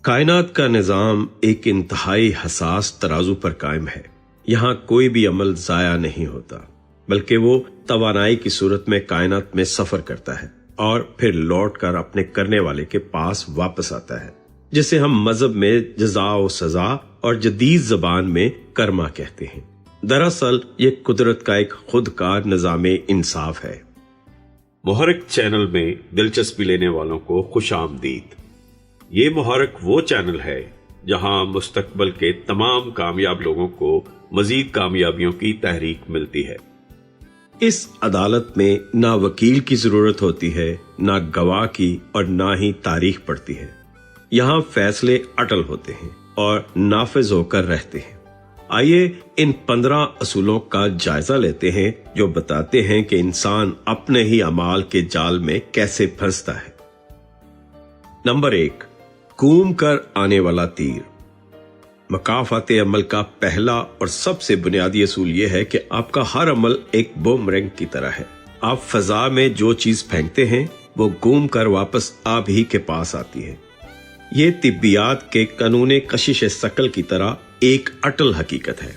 کائنات کا نظام ایک انتہائی حساس ترازو پر قائم ہے۔ یہاں کوئی بھی عمل ضائع نہیں ہوتا، بلکہ وہ توانائی کی صورت میں کائنات میں سفر کرتا ہے اور پھر لوٹ کر اپنے کرنے والے کے پاس واپس آتا ہے، جسے ہم مذہب میں جزا و سزا اور جدید زبان میں کرما کہتے ہیں۔ دراصل یہ قدرت کا ایک خودکار نظام انصاف ہے۔ محرک چینل میں دلچسپی لینے والوں کو خوش آمدید۔ یہ محرک وہ چینل ہے جہاں مستقبل کے تمام کامیاب لوگوں کو مزید کامیابیوں کی تحریک ملتی ہے۔ اس عدالت میں نہ وکیل کی ضرورت ہوتی ہے، نہ گواہ کی، اور نہ ہی تاریخ پڑتی ہے۔ یہاں فیصلے اٹل ہوتے ہیں اور نافذ ہو کر رہتے ہیں۔ آئیے ان 15 اصولوں کا جائزہ لیتے ہیں جو بتاتے ہیں کہ انسان اپنے ہی اعمال کے جال میں کیسے پھنستا ہے۔ نمبر 1، گھوم کر آنے والا تیر۔ مکافات عمل کا پہلا اور سب سے بنیادی اصول یہ ہے کہ آپ کا ہر عمل ایک بومرنگ کی طرح ہے۔ آپ فضا میں جو چیز پھینکتے ہیں وہ گھوم کر واپس آپ ہی کے پاس آتی ہے۔ یہ طبیات کے قانون کشش ثقل کی طرح ایک اٹل حقیقت ہے۔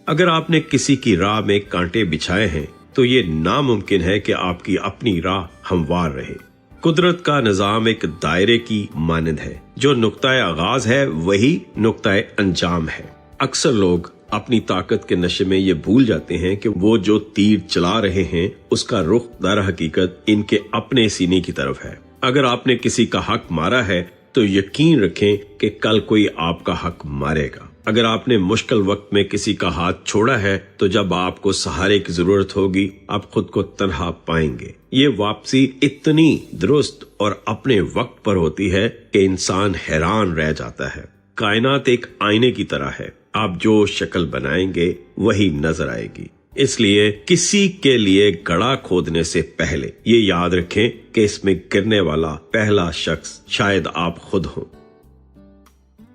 اگر آپ نے کسی کی راہ میں کانٹے بچھائے ہیں تو یہ ناممکن ہے کہ آپ کی اپنی راہ ہموار رہے۔ قدرت کا نظام ایک دائرے کی مانند ہے، جو نقطہ آغاز ہے وہی نقطہ انجام ہے۔ اکثر لوگ اپنی طاقت کے نشے میں یہ بھول جاتے ہیں کہ وہ جو تیر چلا رہے ہیں اس کا رخ در حقیقت ان کے اپنے سینے کی طرف ہے۔ اگر آپ نے کسی کا حق مارا ہے تو یقین رکھیں کہ کل کوئی آپ کا حق مارے گا۔ اگر آپ نے مشکل وقت میں کسی کا ہاتھ چھوڑا ہے تو جب آپ کو سہارے کی ضرورت ہوگی آپ خود کو تنہا پائیں گے۔ یہ واپسی اتنی درست اور اپنے وقت پر ہوتی ہے کہ انسان حیران رہ جاتا ہے۔ کائنات ایک آئینے کی طرح ہے، آپ جو شکل بنائیں گے وہی نظر آئے گی۔ اس لیے کسی کے لیے گڑھا کھودنے سے پہلے یہ یاد رکھیں کہ اس میں گرنے والا پہلا شخص شاید آپ خود ہوں۔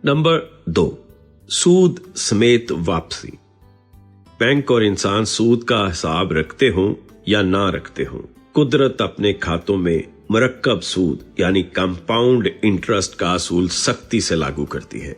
نمبر 2، سود سمیت واپسی۔ بینک اور انسان سود کا حساب رکھتے ہوں یا نہ رکھتے ہوں، قدرت اپنے کھاتوں میں مرکب سود یعنی کمپاؤنڈ انٹرسٹ کا اصول سختی سے لاگو کرتی ہے۔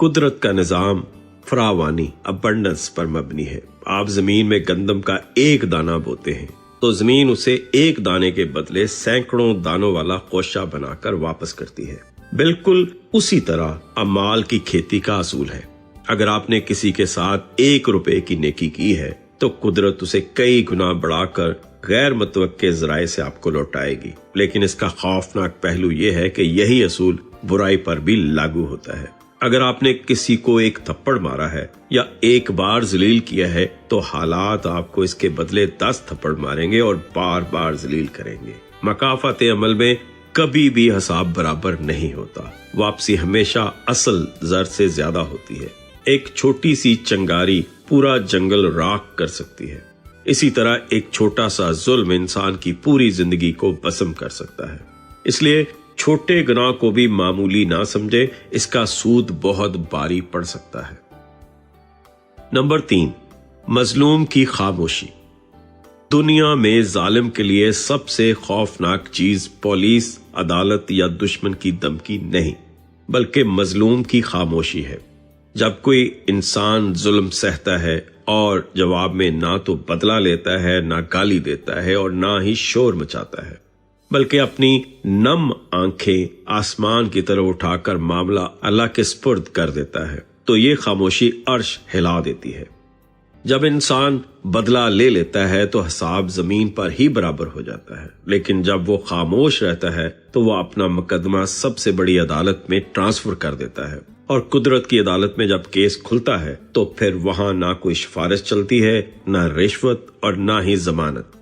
قدرت کا نظام فراوانی ابنڈنس پر مبنی ہے۔ آپ زمین میں گندم کا ایک دانہ بوتے ہیں تو زمین اسے ایک دانے کے بدلے سینکڑوں دانوں والا کوشہ بنا کر واپس کرتی ہے۔ بالکل اسی طرح اعمال کی کھیتی کا اصول ہے۔ اگر آپ نے کسی کے ساتھ 1 روپے کی نیکی کی ہے تو قدرت اسے کئی گنا بڑھا کر غیر متوقع ذرائع سے آپ کو لوٹائے گی۔ لیکن اس کا خوفناک پہلو یہ ہے کہ یہی اصول برائی پر بھی لاگو ہوتا ہے۔ اگر آپ نے کسی کو ایک تھپڑ مارا ہے یا ایک بار ذلیل کیا ہے تو حالات آپ کو اس کے بدلے 10 تھپڑ ماریں گے اور بار بار ذلیل کریں گے۔ مکافات عمل میں کبھی بھی حساب برابر نہیں ہوتا، واپسی ہمیشہ اصل زر سے زیادہ ہوتی ہے۔ ایک چھوٹی سی چنگاری پورا جنگل راکھ کر سکتی ہے، اسی طرح ایک چھوٹا سا ظلم انسان کی پوری زندگی کو بسم کر سکتا ہے۔ اس لیے چھوٹے گناہ کو بھی معمولی نہ سمجھے، اس کا سود بہت بھاری پڑ سکتا ہے۔ نمبر 3، مظلوم کی خاموشی۔ دنیا میں ظالم کے لیے سب سے خوفناک چیز پولیس، عدالت یا دشمن کی دھمکی نہیں، بلکہ مظلوم کی خاموشی ہے۔ جب کوئی انسان ظلم سہتا ہے اور جواب میں نہ تو بدلہ لیتا ہے، نہ گالی دیتا ہے اور نہ ہی شور مچاتا ہے، بلکہ اپنی نم آنکھیں آسمان کی طرف اٹھا کر معاملہ اللہ کے سپرد کر دیتا ہے، تو یہ خاموشی عرش ہلا دیتی ہے۔ جب انسان بدلہ لے لیتا ہے تو حساب زمین پر ہی برابر ہو جاتا ہے، لیکن جب وہ خاموش رہتا ہے تو وہ اپنا مقدمہ سب سے بڑی عدالت میں ٹرانسفر کر دیتا ہے، اور قدرت کی عدالت میں جب کیس کھلتا ہے تو پھر وہاں نہ کوئی سفارش چلتی ہے، نہ رشوت اور نہ ہی ضمانت۔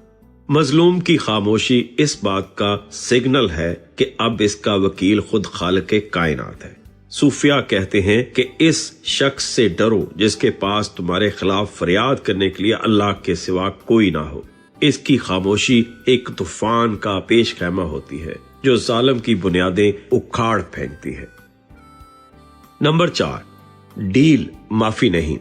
مظلوم کی خاموشی اس بات کا سگنل ہے کہ اب اس کا وکیل خود خالق کائنات ہے۔ صوفیہ کہتے ہیں کہ اس شخص سے ڈرو جس کے پاس تمہارے خلاف فریاد کرنے کے لیے اللہ کے سوا کوئی نہ ہو۔ اس کی خاموشی ایک طوفان کا پیش خیمہ ہوتی ہے جو ظالم کی بنیادیں اکھاڑ پھینکتی ہے۔ نمبر 4، ڈیل معافی نہیں۔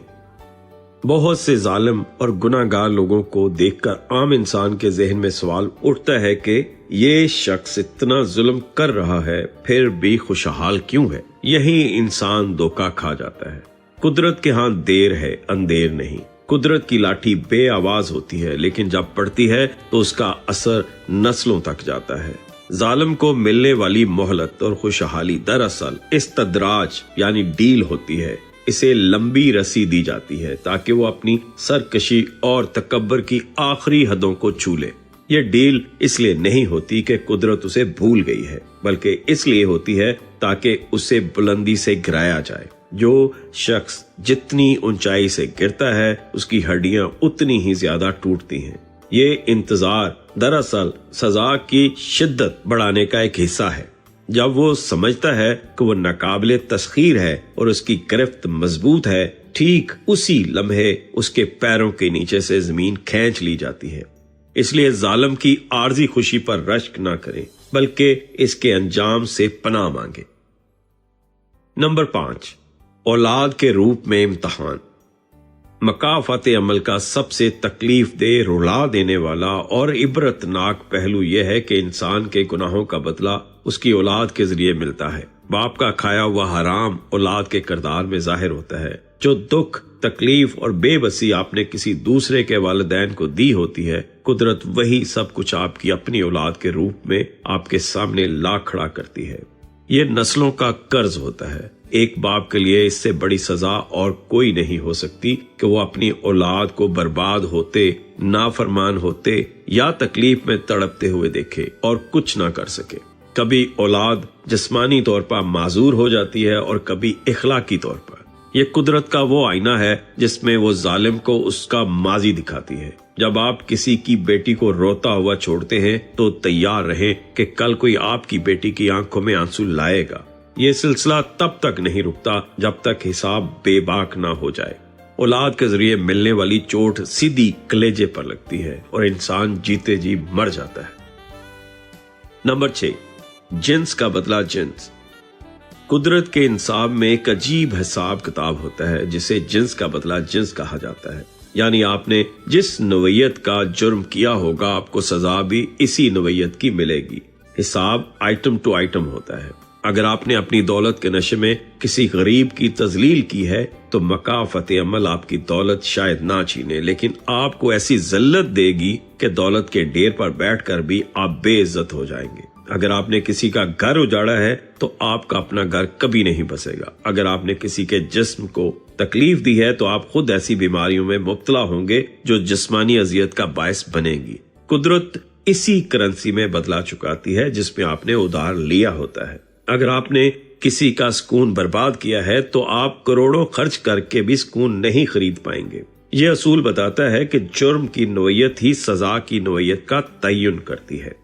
بہت سے ظالم اور گناہ گار لوگوں کو دیکھ کر عام انسان کے ذہن میں سوال اٹھتا ہے کہ یہ شخص اتنا ظلم کر رہا ہے پھر بھی خوشحال کیوں ہے؟ یہی انسان دھوکا کھا جاتا ہے۔ قدرت کے ہاں دیر ہے، اندیر نہیں۔ قدرت کی لاٹھی بے آواز ہوتی ہے، لیکن جب پڑتی ہے تو اس کا اثر نسلوں تک جاتا ہے۔ ظالم کو ملنے والی مہلت اور خوشحالی دراصل استدراج یعنی ڈیل ہوتی ہے۔ اسے لمبی رسی دی جاتی ہے تاکہ وہ اپنی سرکشی اور تکبر کی آخری حدوں کو چھو لے۔ یہ ڈیل اس لیے نہیں ہوتی کہ قدرت اسے بھول گئی ہے، بلکہ اس لیے ہوتی ہے تاکہ اسے بلندی سے گرایا جائے۔ جو شخص جتنی اونچائی سے گرتا ہے اس کی ہڈیاں اتنی ہی زیادہ ٹوٹتی ہیں۔ یہ انتظار دراصل سزا کی شدت بڑھانے کا ایک حصہ ہے۔ جب وہ سمجھتا ہے کہ وہ ناقابل تسخیر ہے اور اس کی گرفت مضبوط ہے، ٹھیک اسی لمحے اس کے پیروں کے نیچے سے زمین کھینچ لی جاتی ہے۔ اس لیے ظالم کی عارضی خوشی پر رشک نہ کریں، بلکہ اس کے انجام سے پناہ مانگیں۔ نمبر 5، اولاد کے روپ میں امتحان۔ مکافات عمل کا سب سے تکلیف دہ، رلا دینے والا اور عبرتناک پہلو یہ ہے کہ انسان کے گناہوں کا بدلہ اس کی اولاد کے ذریعے ملتا ہے۔ باپ کا کھایا ہوا حرام اولاد کے کردار میں ظاہر ہوتا ہے۔ جو دکھ، تکلیف اور بے بسی آپ نے کسی دوسرے کے والدین کو دی ہوتی ہے، قدرت وہی سب کچھ آپ کی اپنی اولاد کے روپ میں آپ کے سامنے لا کھڑا کرتی ہے۔ یہ نسلوں کا قرض ہوتا ہے۔ ایک باپ کے لیے اس سے بڑی سزا اور کوئی نہیں ہو سکتی کہ وہ اپنی اولاد کو برباد ہوتے، نافرمان ہوتے یا تکلیف میں تڑپتے ہوئے دیکھے اور کچھ نہ کر سکے۔ کبھی اولاد جسمانی طور پر معذور ہو جاتی ہے اور کبھی اخلاقی طور پر۔ یہ قدرت کا وہ آئینہ ہے جس میں وہ ظالم کو اس کا ماضی دکھاتی ہے۔ جب آپ کسی کی بیٹی کو روتا ہوا چھوڑتے ہیں تو تیار رہیں کہ کل کوئی آپ کی بیٹی کی آنکھوں میں آنسو لائے گا۔ یہ سلسلہ تب تک نہیں رکتا جب تک حساب بے باک نہ ہو جائے۔ اولاد کے ذریعے ملنے والی چوٹ سیدھی کلیجے پر لگتی ہے اور انسان جیتے جی مر جاتا ہے۔ نمبر 6، جنس کا بدلہ جنس۔ قدرت کے انصاف میں ایک عجیب حساب کتاب ہوتا ہے جسے جنس کا بدلہ جنس کہا جاتا ہے۔ یعنی آپ نے جس نوعیت کا جرم کیا ہوگا آپ کو سزا بھی اسی نوعیت کی ملے گی۔ حساب آئٹم ٹو آئٹم ہوتا ہے۔ اگر آپ نے اپنی دولت کے نشے میں کسی غریب کی تذلیل کی ہے تو مکافات عمل آپ کی دولت شاید نہ چھینے، لیکن آپ کو ایسی ذلت دے گی کہ دولت کے ڈھیر پر بیٹھ کر بھی آپ بے عزت ہو جائیں گے۔ اگر آپ نے کسی کا گھر اجاڑا ہے تو آپ کا اپنا گھر کبھی نہیں بسے گا۔ اگر آپ نے کسی کے جسم کو تکلیف دی ہے تو آپ خود ایسی بیماریوں میں مبتلا ہوں گے جو جسمانی اذیت کا باعث بنے گی۔ قدرت اسی کرنسی میں بدلا چکاتی ہے جس میں آپ نے ادھار لیا ہوتا ہے۔ اگر آپ نے کسی کا سکون برباد کیا ہے تو آپ کروڑوں خرچ کر کے بھی سکون نہیں خرید پائیں گے۔ یہ اصول بتاتا ہے کہ جرم کی نوعیت ہی سزا کی نوعیت کا تعین کرتی ہے۔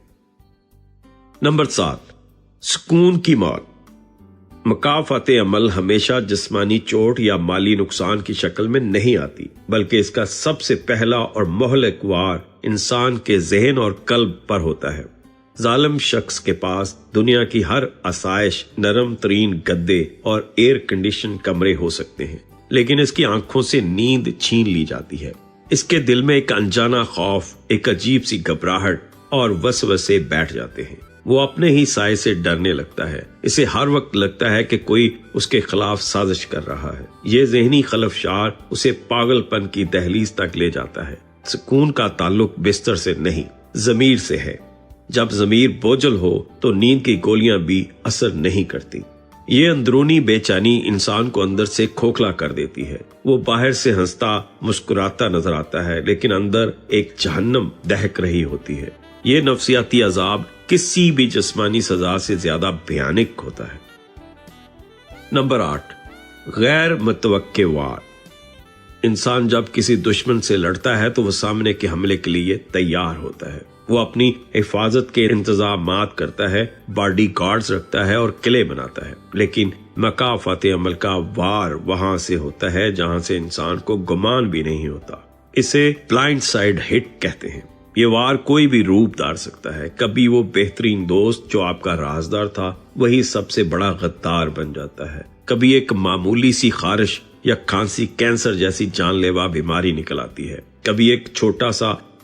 نمبر 7، سکون کی موت۔ مکافات عمل ہمیشہ جسمانی چوٹ یا مالی نقصان کی شکل میں نہیں آتی، بلکہ اس کا سب سے پہلا اور مہلک وار انسان کے ذہن اور قلب پر ہوتا ہے۔ ظالم شخص کے پاس دنیا کی ہر آسائش، نرم ترین گدے اور ایئر کنڈیشن کمرے ہو سکتے ہیں، لیکن اس کی آنکھوں سے نیند چھین لی جاتی ہے۔ اس کے دل میں ایک انجانا خوف، ایک عجیب سی گھبراہٹ اور وسوسے بیٹھ جاتے ہیں۔ وہ اپنے ہی سائے سے ڈرنے لگتا ہے۔ اسے ہر وقت لگتا ہے کہ کوئی اس کے خلاف سازش کر رہا ہے۔ یہ ذہنی خلفشار اسے پاگل پن کی دہلیز تک لے جاتا ہے۔ سکون کا تعلق بستر سے نہیں، ضمیر سے ہے۔ جب ضمیر بوجھل ہو تو نیند کی گولیاں بھی اثر نہیں کرتی۔ یہ اندرونی بے چینی انسان کو اندر سے کھوکھلا کر دیتی ہے۔ وہ باہر سے ہنستا مسکراتا نظر آتا ہے، لیکن اندر ایک جہنم دہک رہی ہوتی ہے۔ یہ نفسیاتی عذاب کسی بھی جسمانی سزا سے زیادہ بھیانک ہوتا ہے۔ نمبر 8، غیر متوقع وار۔ انسان جب کسی دشمن سے لڑتا ہے تو وہ سامنے کے حملے کے لیے تیار ہوتا ہے۔ وہ اپنی حفاظت کے انتظامات کرتا ہے، باڈی گارڈز رکھتا ہے اور قلعے بناتا ہے، لیکن مکافات عمل کا وار وہاں سے ہوتا ہے جہاں سے انسان کو گمان بھی نہیں ہوتا۔ اسے بلائنڈ سائیڈ ہٹ کہتے ہیں۔ یہ وار کوئی بھی روپ دار سکتا ہے۔ کبھی وہ بہترین دوست جو آپ کا رازدار تھا وہی سب سے بڑا غدار بن جاتا ہے۔ کبھی ایک معمولی سی خارش یا کھانسی کینسر جیسی جان لیوا بیماری نکل آتی ہے۔ کبھی ایک چھوٹا سا